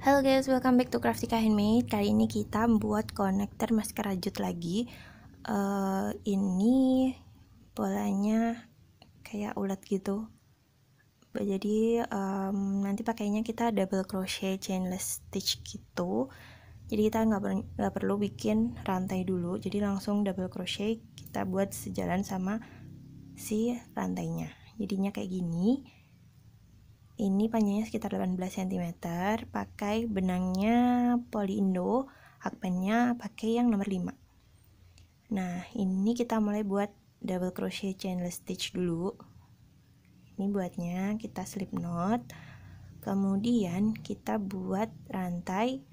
Halo guys, welcome back to Craftika Handmade. Kali ini kita membuat konektor masker rajut lagi. Ini polanya kayak ulet gitu. Jadi nanti pakainya kita double crochet chainless stitch gitu. Jadi kita nggak perlu bikin rantai dulu. Jadi langsung double crochet kita buat sejalan sama si rantainya. Jadinya kayak gini. Ini panjangnya sekitar 18 cm, pakai benangnya Polindo, hakpennya pakai yang nomor 5. Nah, ini kita mulai buat double crochet chainless stitch dulu. Ini buatnya kita slip knot. Kemudian kita buat rantai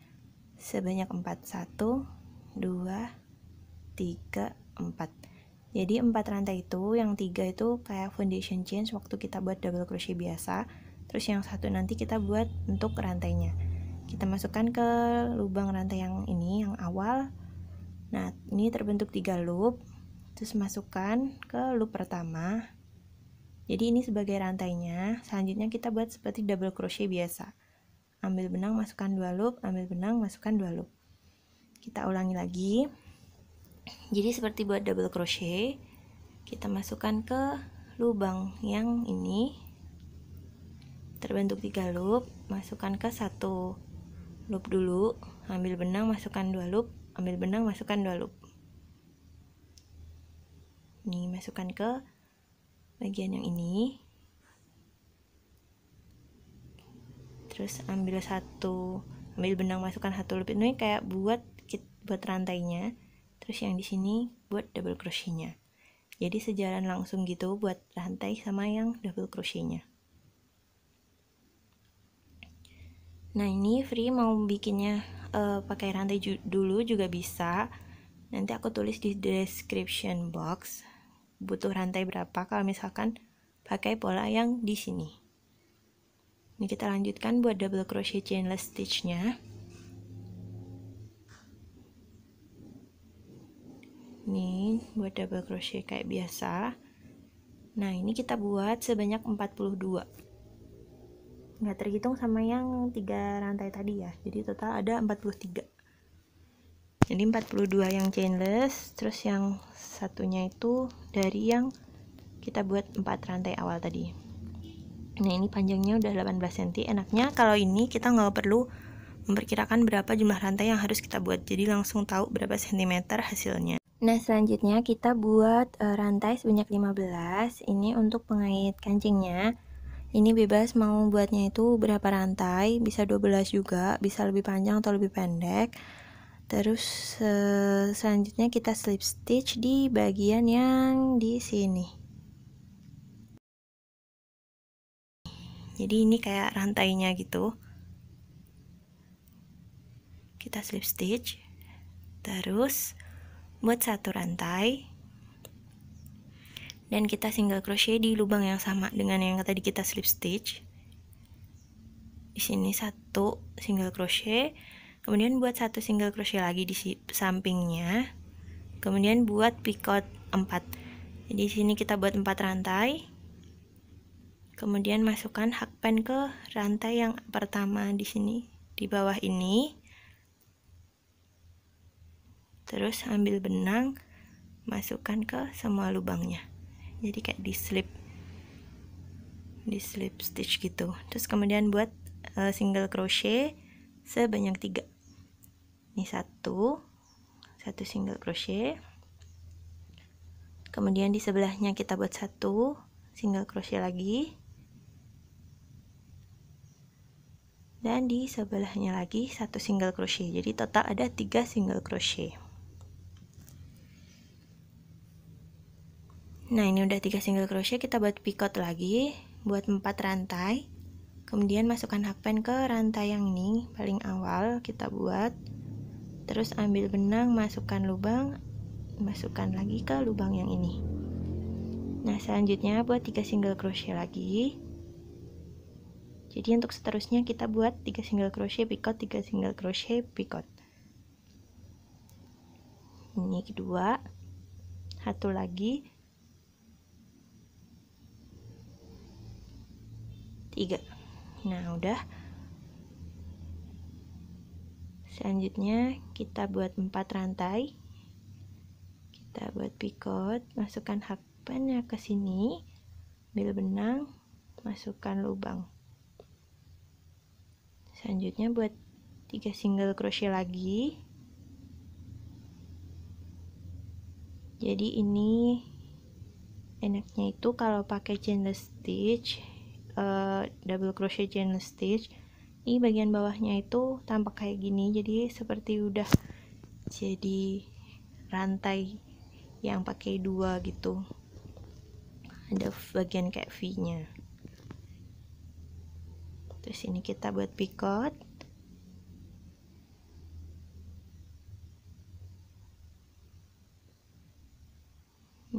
sebanyak 4. 1, 2, 3, 4. Jadi 4 rantai itu, yang 3 itu kayak foundation chain waktu kita buat double crochet biasa. Terus yang 1 nanti kita buat untuk rantainya. Kita masukkan ke lubang rantai yang ini, yang awal. Nah, ini terbentuk 3 loop. Terus masukkan ke loop pertama. Jadi ini sebagai rantainya. Selanjutnya kita buat seperti double crochet biasa. Ambil benang, masukkan 2 loop, ambil benang, masukkan 2 loop. Kita ulangi lagi. Jadi seperti buat double crochet, kita masukkan ke lubang yang ini. Terbentuk 3 loop, masukkan ke 1 loop dulu, ambil benang, masukkan 2 loop, ambil benang, masukkan 2 loop. Nih, masukkan ke bagian yang ini. Terus ambil benang, masukkan 1 loop. Ini kayak buat rantainya. Terus yang di sini buat double crochetnya. Jadi sejalan langsung gitu buat rantai sama yang double crochetnya. Nah, ini free mau bikinnya pakai rantai dulu juga bisa. Nanti aku tulis di description box butuh rantai berapa kalau misalkan pakai pola yang di sini. Ini kita lanjutkan buat double crochet chainless stitchnya. Ini buat double crochet kayak biasa. Nah, ini kita buat sebanyak 42. Nggak terhitung sama yang 3 rantai tadi ya. Jadi total ada 43. Jadi 42 yang chainless, terus yang satunya itu dari yang kita buat 4 rantai awal tadi. Nah, ini panjangnya udah 18 cm. Enaknya kalau ini kita nggak perlu memperkirakan berapa jumlah rantai yang harus kita buat. Jadi langsung tahu berapa sentimeter hasilnya. Nah, selanjutnya kita buat rantai sebanyak 15. Ini untuk pengait kancingnya. Ini bebas mau buatnya itu berapa rantai, bisa 12 juga, bisa lebih panjang atau lebih pendek. Terus selanjutnya kita slip stitch di bagian yang di sini. Jadi ini kayak rantainya gitu. Kita slip stitch. Terus buat 1 rantai. Dan kita single crochet di lubang yang sama dengan yang tadi kita slip stitch. Di sini 1 single crochet, kemudian buat 1 single crochet lagi di sampingnya. Kemudian buat picot 4. Jadi di sini kita buat 4 rantai. Kemudian masukkan hakpen ke rantai yang pertama di sini, di bawah ini. Terus ambil benang, masukkan ke semua lubangnya. Jadi kayak di slip stitch gitu. Terus kemudian buat single crochet sebanyak 3. Ini 1 single crochet. Kemudian di sebelahnya kita buat 1 single crochet lagi. Dan di sebelahnya lagi 1 single crochet. Jadi total ada 3 single crochet. Nah, ini udah 3 single crochet, kita buat picot lagi, buat 4 rantai. Kemudian masukkan hakpen ke rantai yang ini, paling awal kita buat. Terus ambil benang, masukkan lubang, masukkan lagi ke lubang yang ini. Nah, selanjutnya buat 3 single crochet lagi. Jadi untuk seterusnya kita buat 3 single crochet picot, 3 single crochet picot. Ini kedua, 1 lagi, 3. Nah, udah. Selanjutnya kita buat 4 rantai. Kita buat picot, masukkan hakbannya ke sini, ambil benang, masukkan lubang. Selanjutnya buat 3 single crochet lagi. Jadi ini enaknya itu kalau pakai chainless stitch, double crochet chainless stitch, ini bagian bawahnya itu tampak kayak gini, jadi seperti udah jadi rantai yang pakai 2 gitu, ada bagian kayak V-nya. Terus ini kita buat picot.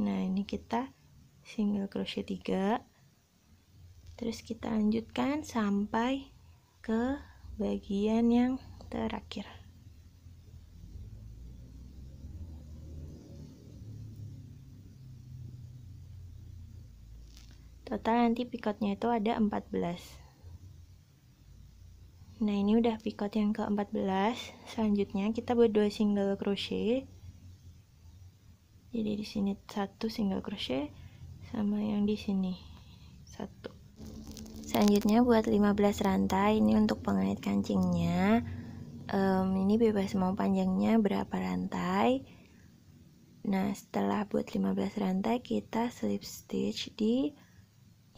Nah, ini kita single crochet 3. Terus kita lanjutkan sampai ke bagian yang terakhir. Total nanti picotnya itu ada 14. Nah, ini udah picot yang ke-14. Selanjutnya kita buat 2 single crochet. Jadi di sini 1 single crochet sama yang di sini 1. Selanjutnya buat 15 rantai, ini untuk pengait kancingnya. Ini bebas mau panjangnya berapa rantai. Nah, setelah buat 15 rantai kita slip stitch di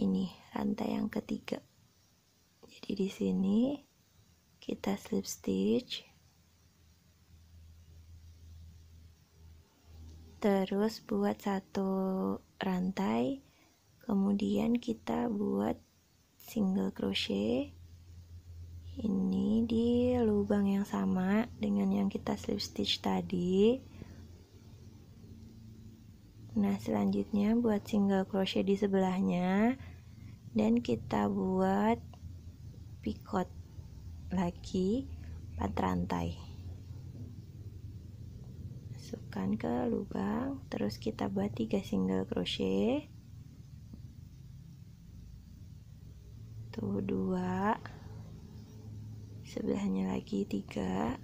ini rantai yang ketiga. Jadi di sini kita slip stitch, terus buat 1 rantai, kemudian kita buat single crochet ini di lubang yang sama dengan yang kita slip stitch tadi. Nah, selanjutnya buat single crochet di sebelahnya dan kita buat picot lagi 4 rantai, masukkan ke lubang, terus kita buat 3 single crochet, tuh 2, sebelahnya lagi 3,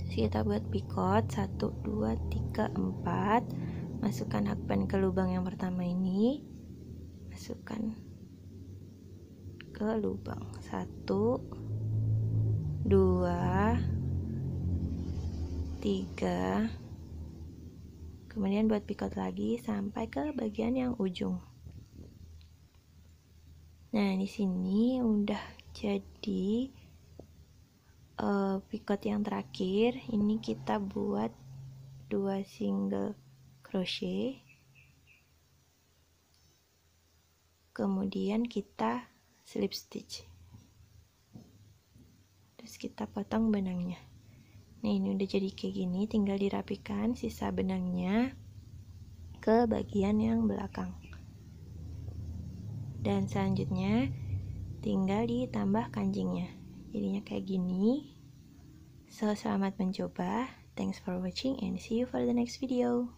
terus kita buat picot 1, 2, 3, 4, masukkan hakban ke lubang yang pertama ini, masukkan ke lubang 1, 2, 3, kemudian buat picot lagi sampai ke bagian yang ujung. Nah, di sini udah jadi picot yang terakhir. Ini kita buat 2 single crochet, kemudian kita slip stitch, terus kita potong benangnya. Nah, ini udah jadi kayak gini, tinggal dirapikan sisa benangnya ke bagian yang belakang. Dan selanjutnya tinggal ditambah kancingnya. Jadinya kayak gini. So, selamat mencoba. Thanks for watching and see you for the next video.